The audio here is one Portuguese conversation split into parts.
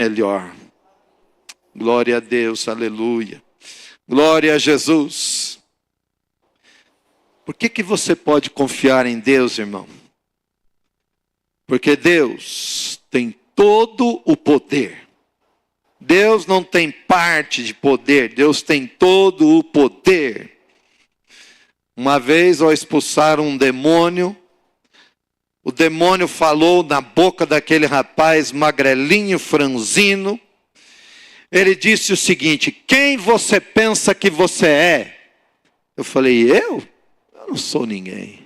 melhor. Glória a Deus, aleluia. Glória a Jesus. Por que você pode confiar em Deus, irmão? Porque Deus tem todo o poder. Deus não tem parte de poder, Deus tem todo o poder. Uma vez, ao expulsar um demônio, o demônio falou na boca daquele rapaz magrelinho, franzino. Ele disse o seguinte: quem você pensa que você é? Eu falei, eu não sou ninguém.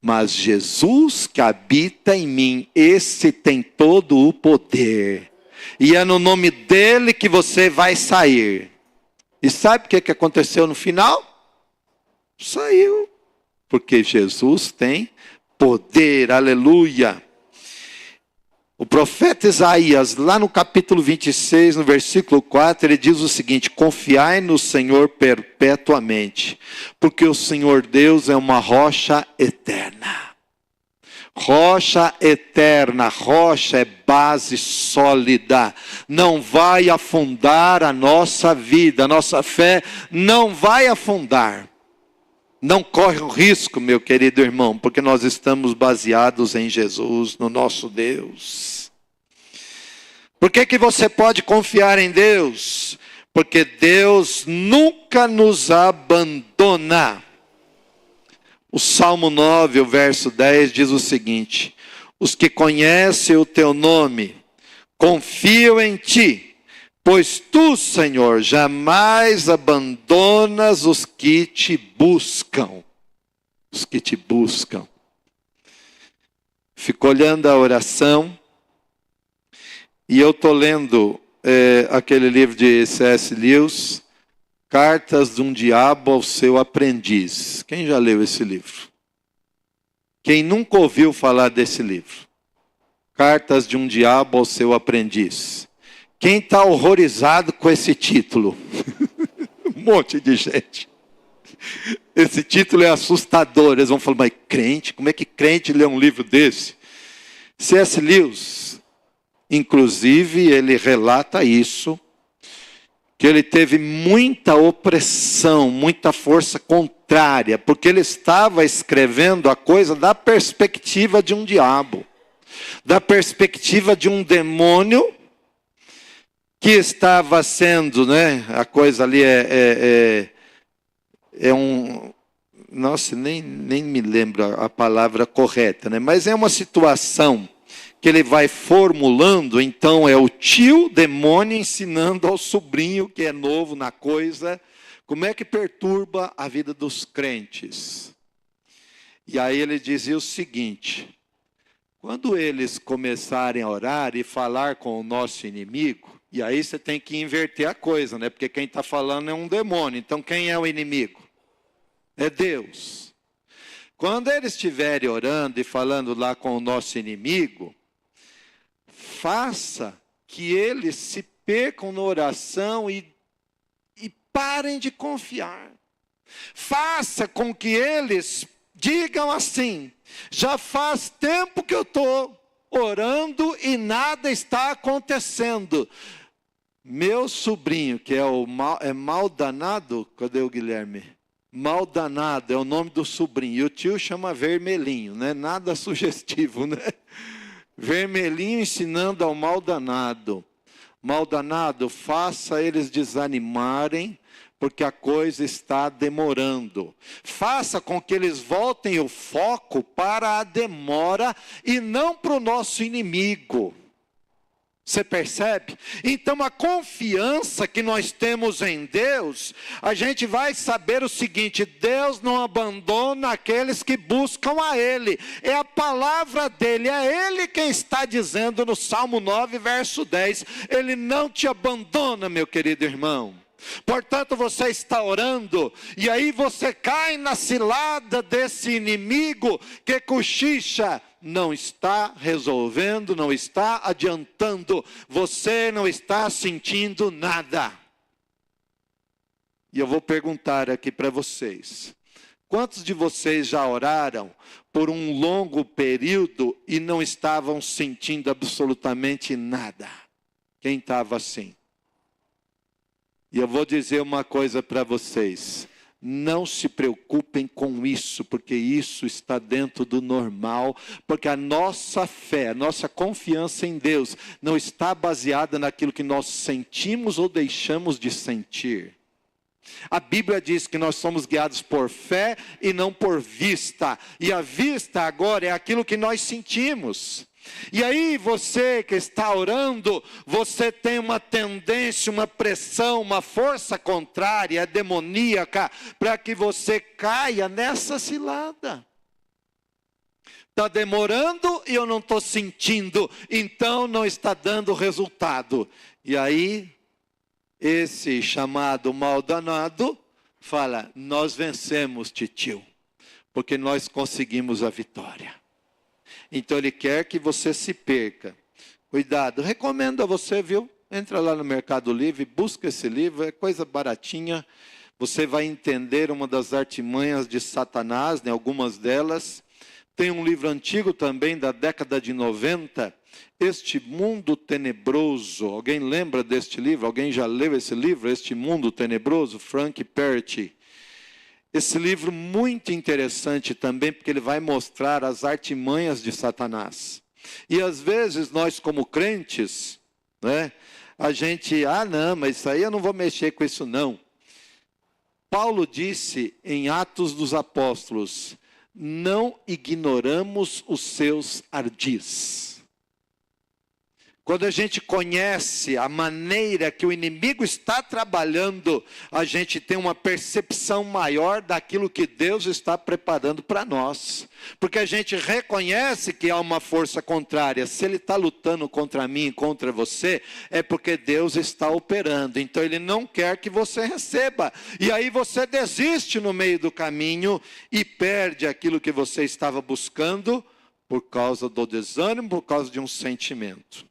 Mas Jesus que habita em mim, esse tem todo o poder. E é no nome dele que você vai sair. E sabe o que aconteceu no final? Saiu. Porque Jesus tem poder, aleluia. O profeta Isaías, lá no capítulo 26, no versículo 4, ele diz o seguinte: confiai no Senhor perpetuamente, porque o Senhor Deus é uma rocha eterna. Rocha eterna, rocha é base sólida, não vai afundar a nossa vida, a nossa fé não vai afundar. Não corre o risco, meu querido irmão, porque nós estamos baseados em Jesus, no nosso Deus. Por que você pode confiar em Deus? Porque Deus nunca nos abandona. O Salmo 9, o verso 10 diz o seguinte: os que conhecem o teu nome, confiam em ti, pois tu, Senhor, jamais abandonas os que te buscam. Os que te buscam. Fico olhando a oração, e eu estou lendo aquele livro de C.S. Lewis, Cartas de um Diabo ao Seu Aprendiz. Quem já leu esse livro? Quem nunca ouviu falar desse livro? Cartas de um Diabo ao Seu Aprendiz. Quem está horrorizado com esse título? Um monte de gente. Esse título é assustador. Eles vão falar, mas crente? Como é que crente lê um livro desse? C.S. Lewis, inclusive, ele relata isso, que ele teve muita opressão, muita força contrária, porque ele estava escrevendo a coisa da perspectiva de um diabo, da perspectiva de um demônio que estava sendo, né? A coisa ali nossa, nem me lembro a palavra correta, né? Mas é uma situação que ele vai formulando. Então é o tio demônio ensinando ao sobrinho que é novo na coisa, como é que perturba a vida dos crentes. E aí ele dizia o seguinte: quando eles começarem a orar e falar com o nosso inimigo, e aí você tem que inverter a coisa, né? Porque quem está falando é um demônio. Então quem é o inimigo? É Deus. Quando eles estiverem orando e falando lá com o nosso inimigo, faça que eles se percam na oração e parem de confiar. Faça com que eles digam assim: já faz tempo que eu estou orando e nada está acontecendo. Meu sobrinho, que é mal danado, cadê o Guilherme? Mal danado é o nome do sobrinho, e o tio chama Vermelhinho, né? Nada sugestivo, né? Vermelhinho ensinando ao mal danado: mal danado, faça eles desanimarem, porque a coisa está demorando. Faça com que eles voltem o foco para a demora e não para o nosso inimigo. Você percebe? Então a confiança que nós temos em Deus, a gente vai saber o seguinte: Deus não abandona aqueles que buscam a Ele. É a palavra dEle, é Ele quem está dizendo no Salmo 9, verso 10. Ele não te abandona, meu querido irmão. Portanto, você está orando, e aí você cai na cilada desse inimigo que cochicha. Não está resolvendo, não está adiantando, você não está sentindo nada. E eu vou perguntar aqui para vocês: quantos de vocês já oraram por um longo período e não estavam sentindo absolutamente nada? Quem estava assim? E eu vou dizer uma coisa para vocês. Não se preocupem com isso, porque isso está dentro do normal, porque a nossa fé, a nossa confiança em Deus não está baseada naquilo que nós sentimos ou deixamos de sentir. A Bíblia diz que nós somos guiados por fé e não por vista, e a vista agora é aquilo que nós sentimos. E aí você que está orando, você tem uma tendência, uma pressão, uma força contrária, demoníaca, para que você caia nessa cilada. Está demorando e eu não estou sentindo, então não está dando resultado. E aí, esse chamado mal danado fala, nós vencemos, titio, porque nós conseguimos a vitória. Então ele quer que você se perca. Cuidado, recomendo a você, viu? Entra lá no Mercado Livre, busca esse livro, é coisa baratinha. Você vai entender uma das artimanhas de Satanás, né? Algumas delas. Tem um livro antigo também, da década de 90, Este Mundo Tenebroso. Alguém lembra deste livro? Alguém já leu esse livro, Este Mundo Tenebroso? Frank Perry. Esse livro muito interessante também, porque ele vai mostrar as artimanhas de Satanás. E às vezes nós como crentes, né, a gente, não, mas isso aí eu não vou mexer com isso não. Paulo disse em Atos dos Apóstolos, não ignoramos os seus ardis. Quando a gente conhece a maneira que o inimigo está trabalhando, a gente tem uma percepção maior daquilo que Deus está preparando para nós. Porque a gente reconhece que há uma força contrária. Se ele está lutando contra mim e contra você, é porque Deus está operando. Então ele não quer que você receba. E aí você desiste no meio do caminho e perde aquilo que você estava buscando por causa do desânimo, por causa de um sentimento.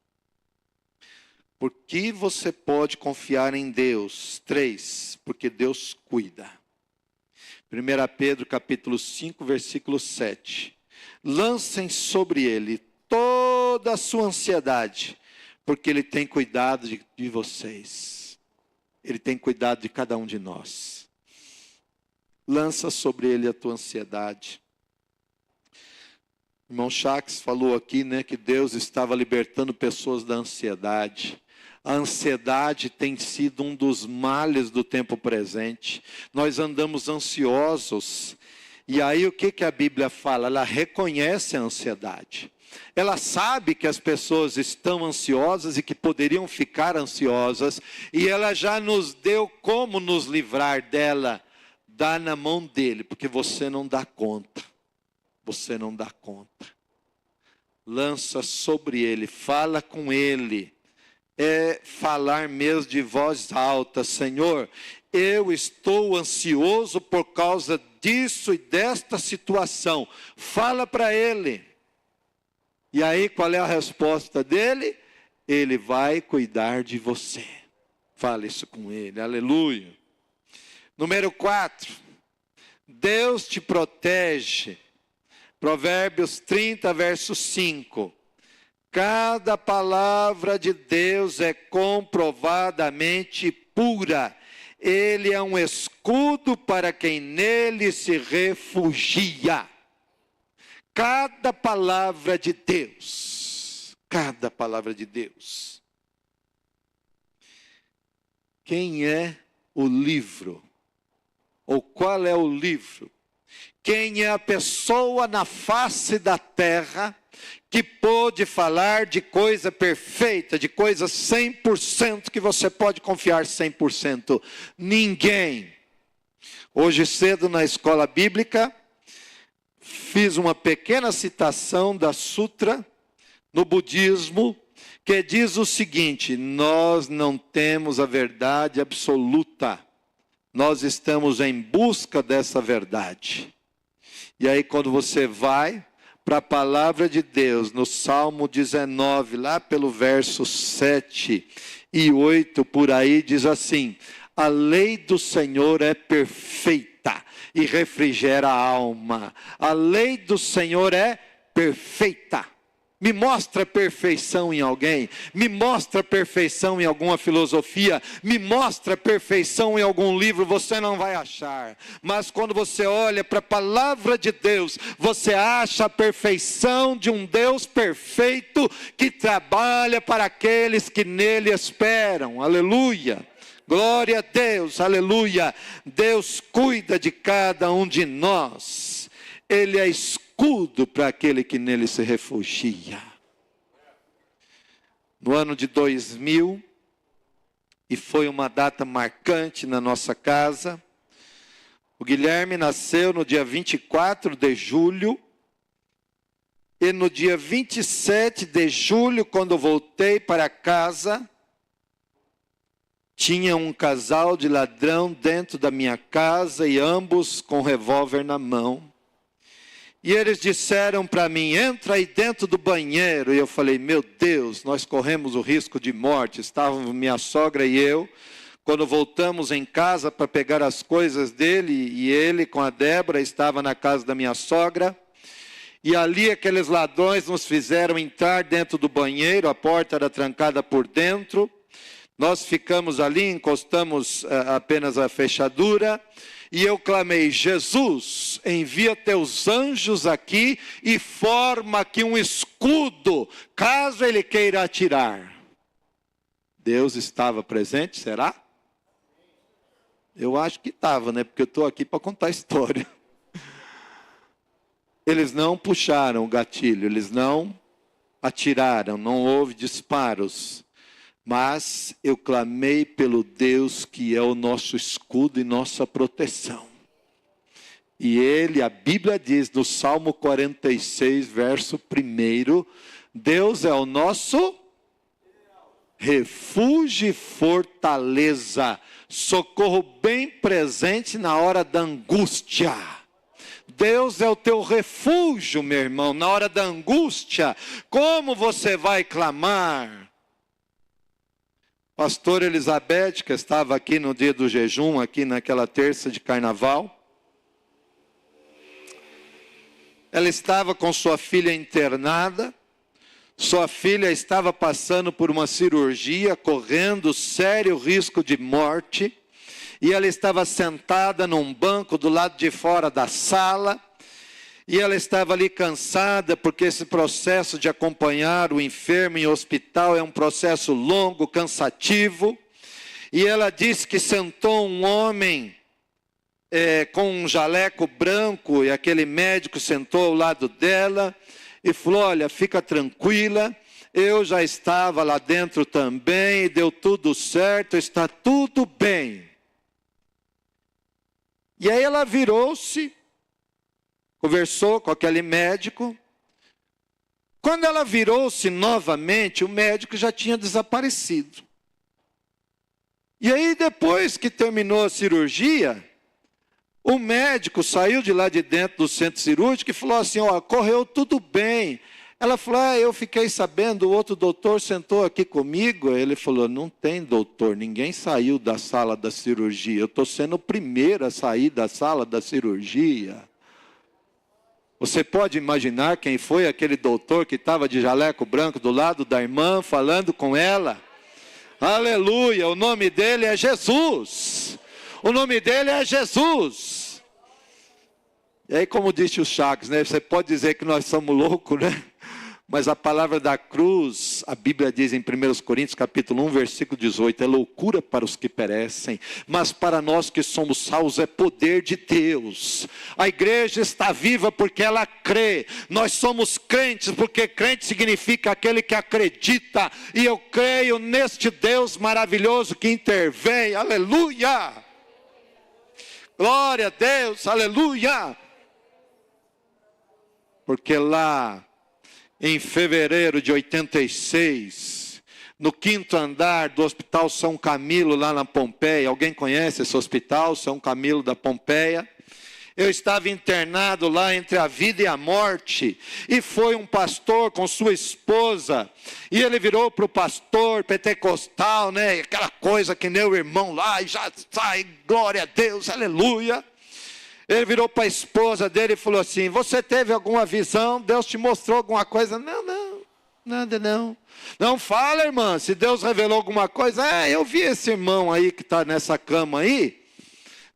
Por que você pode confiar em Deus? 3, porque Deus cuida. 1 Pedro capítulo 5, versículo 7. Lancem sobre ele toda a sua ansiedade, porque ele tem cuidado de vocês. Ele tem cuidado de cada um de nós. Lança sobre ele a tua ansiedade. O irmão Jacques falou aqui, né, que Deus estava libertando pessoas da ansiedade. A ansiedade tem sido um dos males do tempo presente. Nós andamos ansiosos. E aí o que a Bíblia fala? Ela reconhece a ansiedade. Ela sabe que as pessoas estão ansiosas e que poderiam ficar ansiosas. E ela já nos deu como nos livrar dela. Dá na mão dele, porque você não dá conta. Você não dá conta. Lança sobre ele, fala com ele. É falar mesmo de voz alta, Senhor, eu estou ansioso por causa disso e desta situação. Fala para ele. E aí qual é a resposta dele? Ele vai cuidar de você. Fala isso com ele, aleluia. Número 4, Deus te protege. Provérbios 30, verso 5. Cada palavra de Deus é comprovadamente pura. Ele é um escudo para quem nele se refugia. Cada palavra de Deus. Cada palavra de Deus. Quem é o livro? Ou qual é o livro? Quem é a pessoa na face da terra que pôde falar de coisa perfeita, de coisa 100%, que você pode confiar 100%? Ninguém. Hoje cedo na escola bíblica, fiz uma pequena citação da Sutra, no budismo, que diz o seguinte: nós não temos a verdade absoluta, nós estamos em busca dessa verdade. E aí quando você vai para a palavra de Deus, no Salmo 19, lá pelo verso 7 e 8, por aí, diz assim: a lei do Senhor é perfeita e refrigera a alma. A lei do Senhor é perfeita. Me mostra perfeição em alguém, me mostra perfeição em alguma filosofia, me mostra perfeição em algum livro, você não vai achar. Mas quando você olha para a palavra de Deus, você acha a perfeição de um Deus perfeito que trabalha para aqueles que nele esperam. Aleluia! Glória a Deus, aleluia! Deus cuida de cada um de nós. Ele é escudo para aquele que nele se refugia. No ano de 2000, e foi uma data marcante na nossa casa, o Guilherme nasceu no dia 24 de julho, e no dia 27 de julho, quando eu voltei para casa, tinha um casal de ladrão dentro da minha casa, e ambos com revólver na mão. E eles disseram para mim, entra aí dentro do banheiro. E eu falei, meu Deus, nós corremos o risco de morte. Estávamos minha sogra e eu, quando voltamos em casa para pegar as coisas dele, e ele com a Débora estava na casa da minha sogra. E ali aqueles ladrões nos fizeram entrar dentro do banheiro, a porta era trancada por dentro. Nós ficamos ali, encostamos apenas a fechadura. E eu clamei, Jesus, envia teus anjos aqui e forma aqui um escudo, caso ele queira atirar. Deus estava presente, será? Eu acho que estava, né? Porque eu estou aqui para contar a história. Eles não puxaram o gatilho, eles não atiraram, não houve disparos. Mas eu clamei pelo Deus que é o nosso escudo e nossa proteção. E ele, a Bíblia diz no Salmo 46, verso 1, Deus é o nosso refúgio e fortaleza, socorro bem presente na hora da angústia. Deus é o teu refúgio, meu irmão, na hora da angústia. Como você vai clamar? Pastor Elizabeth, que estava aqui no dia do jejum, aqui naquela terça de carnaval, ela estava com sua filha internada, sua filha estava passando por uma cirurgia, correndo sério risco de morte, e ela estava sentada num banco do lado de fora da sala, e ela estava ali cansada, porque esse processo de acompanhar o enfermo em hospital é um processo longo, cansativo. E ela disse que sentou um homem com um jaleco branco, e aquele médico sentou ao lado dela, e falou, olha, fica tranquila, eu já estava lá dentro também, deu tudo certo, está tudo bem. E aí ela virou-se, conversou com aquele médico. Quando ela virou-se novamente, o médico já tinha desaparecido. E aí, depois que terminou a cirurgia, o médico saiu de lá de dentro do centro cirúrgico e falou assim, ó, correu tudo bem. Ela falou, eu fiquei sabendo, o outro doutor sentou aqui comigo. Ele falou, não tem doutor, ninguém saiu da sala da cirurgia. Eu estou sendo o primeiro a sair da sala da cirurgia. Você pode imaginar quem foi aquele doutor que estava de jaleco branco do lado da irmã, falando com ela? Aleluia, o nome dele é Jesus. O nome dele é Jesus. E aí, como disse o Chagas, né? Você pode dizer que nós somos loucos, né? Mas a palavra da cruz, a Bíblia diz em 1 Coríntios capítulo 1, versículo 18, é loucura para os que perecem, mas para nós que somos salvos é poder de Deus. A igreja está viva porque ela crê. Nós somos crentes porque crente significa aquele que acredita. E eu creio neste Deus maravilhoso que intervém. Aleluia! Glória a Deus, aleluia! Porque lá em fevereiro de 86, no 5º andar do Hospital São Camilo, lá na Pompeia. Alguém conhece esse hospital, São Camilo da Pompeia? Eu estava internado lá entre a vida e a morte, e foi um pastor com sua esposa, e ele virou para o pastor pentecostal, né, aquela coisa que nem o irmão lá, e já sai, glória a Deus, aleluia. Ele virou para a esposa dele e falou assim, você teve alguma visão? Deus te mostrou alguma coisa? Não. Nada não. Não fala, irmã, se Deus revelou alguma coisa. Eu vi esse irmão aí que está nessa cama aí,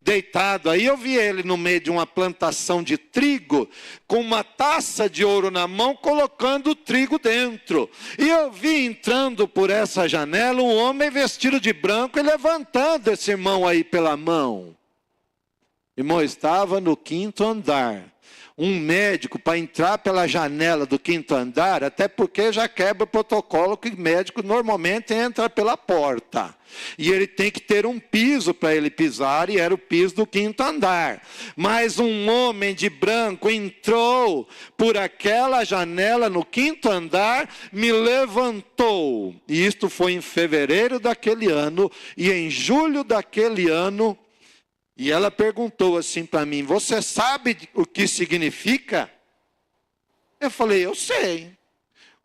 deitado aí, eu vi ele no meio de uma plantação de trigo, com uma taça de ouro na mão, colocando o trigo dentro. E eu vi entrando por essa janela um homem vestido de branco e levantando esse irmão aí pela mão. Irmão, estava no 5º andar. Um médico, para entrar pela janela do 5º andar, até porque já quebra o protocolo que médico normalmente entra pela porta. E ele tem que ter um piso para ele pisar, e era o piso do 5º andar. Mas um homem de branco entrou por aquela janela no 5º andar, me levantou. E isto foi em fevereiro daquele ano, e em julho daquele ano, e ela perguntou assim para mim: você sabe o que significa? Eu falei: eu sei.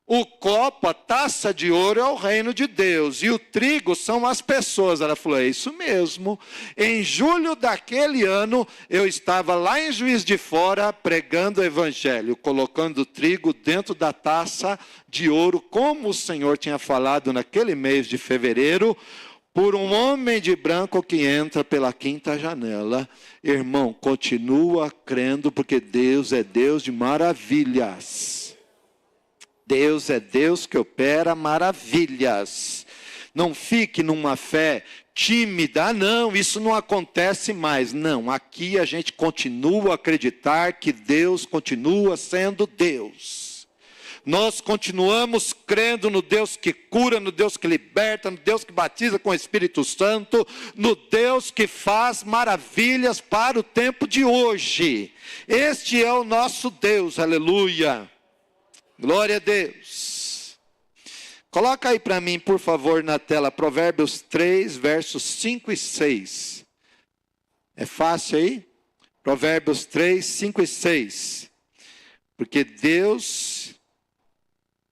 O copo, a taça de ouro é o reino de Deus, e o trigo são as pessoas. Ela falou: é isso mesmo. Em julho daquele ano, eu estava lá em Juiz de Fora, pregando o evangelho, colocando o trigo dentro da taça de ouro, como o Senhor tinha falado naquele mês de fevereiro, por um homem de branco que entra pela 5ª janela. Irmão, continua crendo, porque Deus é Deus de maravilhas. Deus é Deus que opera maravilhas. Não fique numa fé tímida. Não, isso não acontece mais. Não, aqui a gente continua a acreditar que Deus continua sendo Deus. Nós continuamos crendo no Deus que cura, no Deus que liberta, no Deus que batiza com o Espírito Santo, no Deus que faz maravilhas para o tempo de hoje. Este é o nosso Deus, aleluia. Glória a Deus. Coloca aí para mim, por favor, na tela, Provérbios 3, versos 5 e 6. É fácil aí? Provérbios 3, 5 e 6. Porque Deus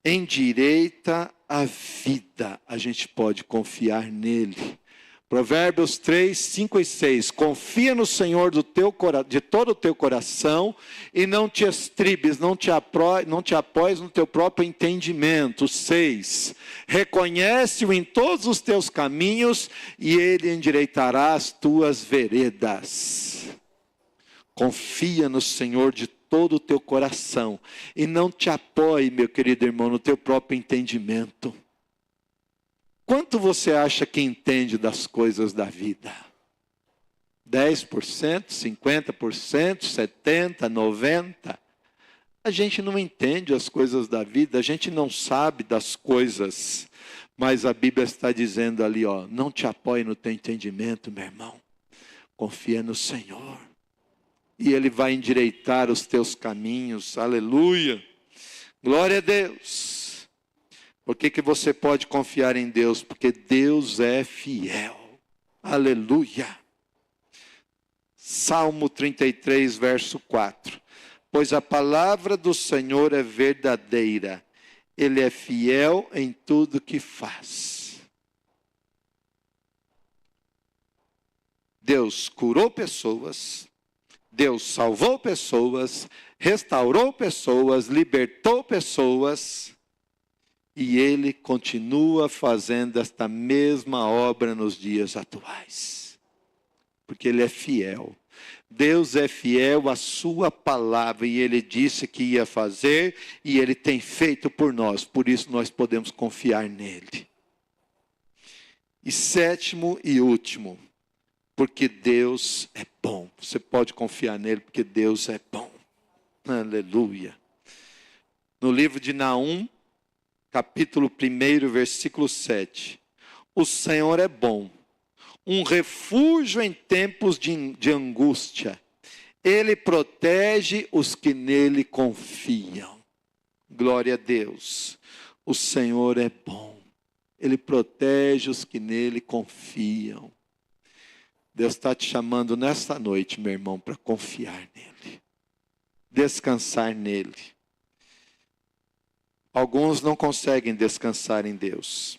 endireita a vida, a gente pode confiar nele. Provérbios 3, 5 e 6. Confia no Senhor de todo o teu coração, e não te estribes, não te apoies no teu próprio entendimento. 6. Reconhece-o em todos os teus caminhos, e ele endireitará as tuas veredas. Confia no Senhor de todo o teu coração, e não te apoie, meu querido irmão, no teu próprio entendimento. Quanto você acha que entende das coisas da vida? 10%, 50%, 70%, 90%? A gente não entende as coisas da vida, a gente não sabe das coisas, mas a Bíblia está dizendo ali, não te apoie no teu entendimento, meu irmão. Confia no Senhor, e Ele vai endireitar os teus caminhos, aleluia. Glória a Deus. Por que você pode confiar em Deus? Porque Deus é fiel. Aleluia. Salmo 33, verso 4. Pois a palavra do Senhor é verdadeira. Ele é fiel em tudo que faz. Deus curou pessoas. Deus salvou pessoas. Restaurou pessoas. Libertou pessoas. E Ele continua fazendo esta mesma obra nos dias atuais. Porque Ele é fiel. Deus é fiel à sua palavra. E Ele disse que ia fazer. E Ele tem feito por nós. Por isso nós podemos confiar nele. E sétimo e último. Porque Deus é bom. Você pode confiar nele porque Deus é bom. Aleluia. No livro de Naum, capítulo 1, versículo 7. O Senhor é bom, um refúgio em tempos de angústia. Ele protege os que nele confiam. Glória a Deus. O Senhor é bom. Ele protege os que nele confiam. Deus está te chamando nesta noite, meu irmão, para confiar nele. Descansar nele. Alguns não conseguem descansar em Deus.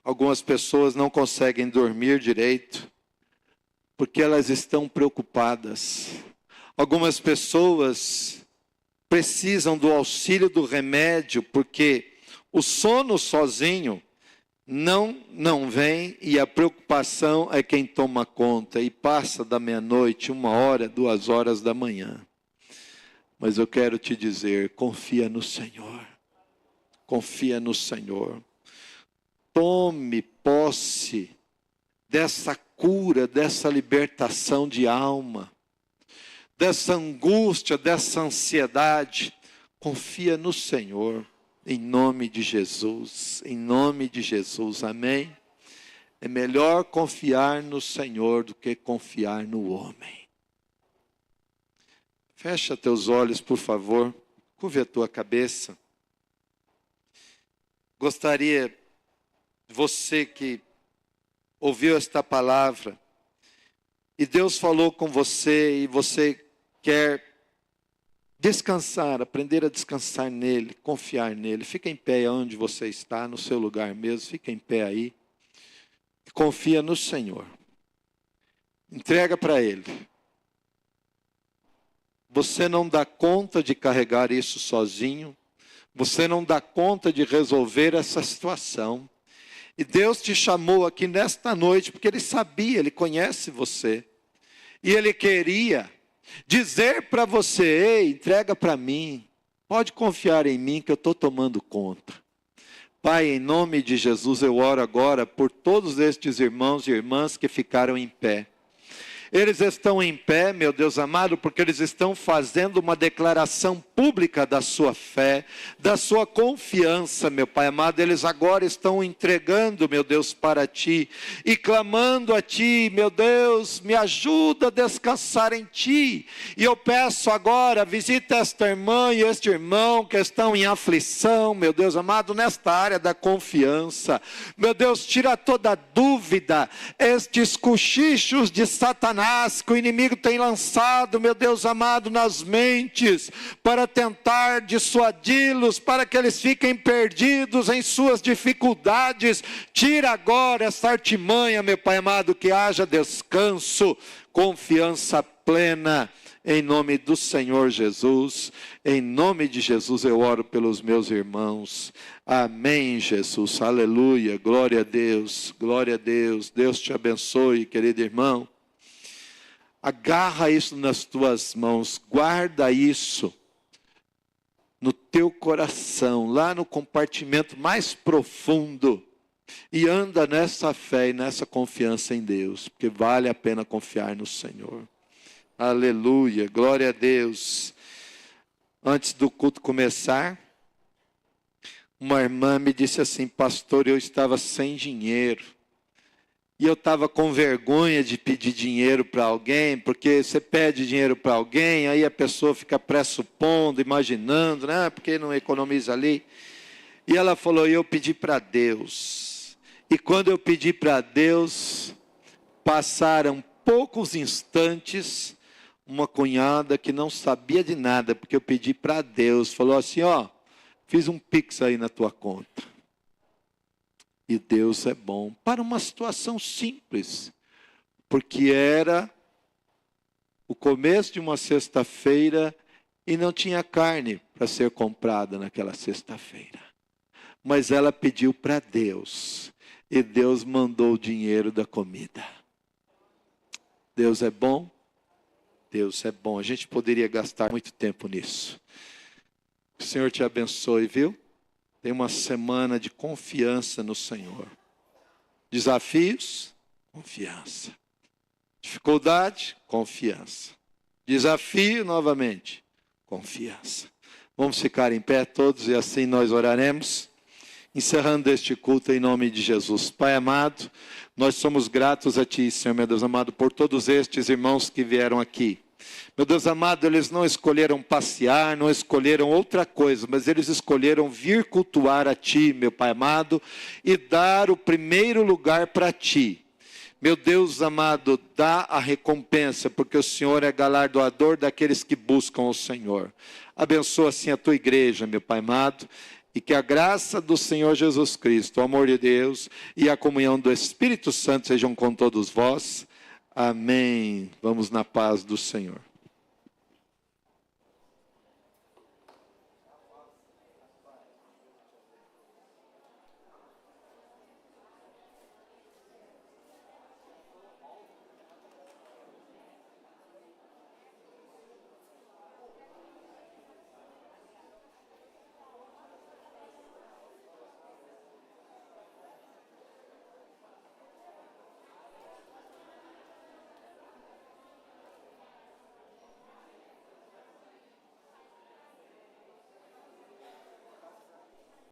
Algumas pessoas não conseguem dormir direito, porque elas estão preocupadas. Algumas pessoas precisam do auxílio do remédio, porque O sono sozinho não vem, e a preocupação é quem toma conta, e passa da meia-noite, 1h, 2h da manhã. Mas eu quero te dizer, confia no Senhor. Confia no Senhor. Tome posse dessa cura, dessa libertação de alma, dessa angústia, dessa ansiedade. Confia no Senhor, em nome de Jesus, em nome de Jesus, amém? É melhor confiar no Senhor do que confiar no homem. Fecha teus olhos, por favor, curve a tua cabeça. Gostaria, você que ouviu esta palavra, e Deus falou com você, e você quer descansar, aprender a descansar nele, confiar nele. Fica em pé onde você está, no seu lugar mesmo, fica em pé aí. Confia no Senhor. Entrega para Ele. Você não dá conta de carregar isso sozinho. Você não dá conta de resolver essa situação. E Deus te chamou aqui nesta noite, porque Ele sabia, Ele conhece você. E Ele queria dizer para você, ei, entrega para mim, pode confiar em mim que eu estou tomando conta. Pai, em nome de Jesus, eu oro agora por todos estes irmãos e irmãs que ficaram em pé. Eles estão em pé, meu Deus amado, porque eles estão fazendo uma declaração pública da sua fé, da sua confiança, meu Pai amado. Eles agora estão entregando, meu Deus, para Ti e clamando a Ti, meu Deus, me ajuda a descansar em Ti. E eu peço agora, visita esta irmã e este irmão que estão em aflição, meu Deus amado, nesta área da confiança. Meu Deus, tira toda dúvida, estes cochichos de Satanás, que o inimigo tem lançado, meu Deus amado, nas mentes, para tentar dissuadi-los, para que eles fiquem perdidos em suas dificuldades. Tira agora essa artimanha, meu Pai amado, que haja descanso, confiança plena, em nome do Senhor Jesus. Em nome de Jesus eu oro pelos meus irmãos. Amém, Jesus, aleluia, glória a Deus, glória a Deus. Deus te abençoe, querido irmão. Agarra isso nas tuas mãos, guarda isso no teu coração, lá no compartimento mais profundo, e anda nessa fé e nessa confiança em Deus, porque vale a pena confiar no Senhor. Aleluia, glória a Deus. Antes do culto começar, uma irmã me disse assim, pastor, eu estava sem dinheiro. E eu estava com vergonha de pedir dinheiro para alguém, porque você pede dinheiro para alguém, aí a pessoa fica pressupondo, imaginando, né? Porque não economiza ali. E ela falou, eu pedi para Deus. E quando eu pedi para Deus, passaram poucos instantes, uma cunhada que não sabia de nada, porque eu pedi para Deus, falou assim, ó, fiz um pix aí na tua conta. E Deus é bom para uma situação simples, porque era o começo de uma sexta-feira e não tinha carne para ser comprada naquela sexta-feira. Mas ela pediu para Deus e Deus mandou o dinheiro da comida. Deus é bom? Deus é bom. A gente poderia gastar muito tempo nisso. O Senhor te abençoe, viu? Tem uma semana de confiança no Senhor. Desafios, confiança. Dificuldade, confiança. Desafio, novamente, confiança. Vamos ficar em pé todos e assim nós oraremos. Encerrando este culto em nome de Jesus. Pai amado, nós somos gratos a Ti, Senhor, meu Deus amado, por todos estes irmãos que vieram aqui. Meu Deus amado, eles não escolheram passear, não escolheram outra coisa, mas eles escolheram vir cultuar a Ti, meu Pai amado, e dar o primeiro lugar para Ti. Meu Deus amado, dá a recompensa, porque o Senhor é galardoador daqueles que buscam o Senhor. Abençoa assim a Tua igreja, meu Pai amado, e que a graça do Senhor Jesus Cristo, o amor de Deus e a comunhão do Espírito Santo sejam com todos vós. Amém. Vamos na paz do Senhor.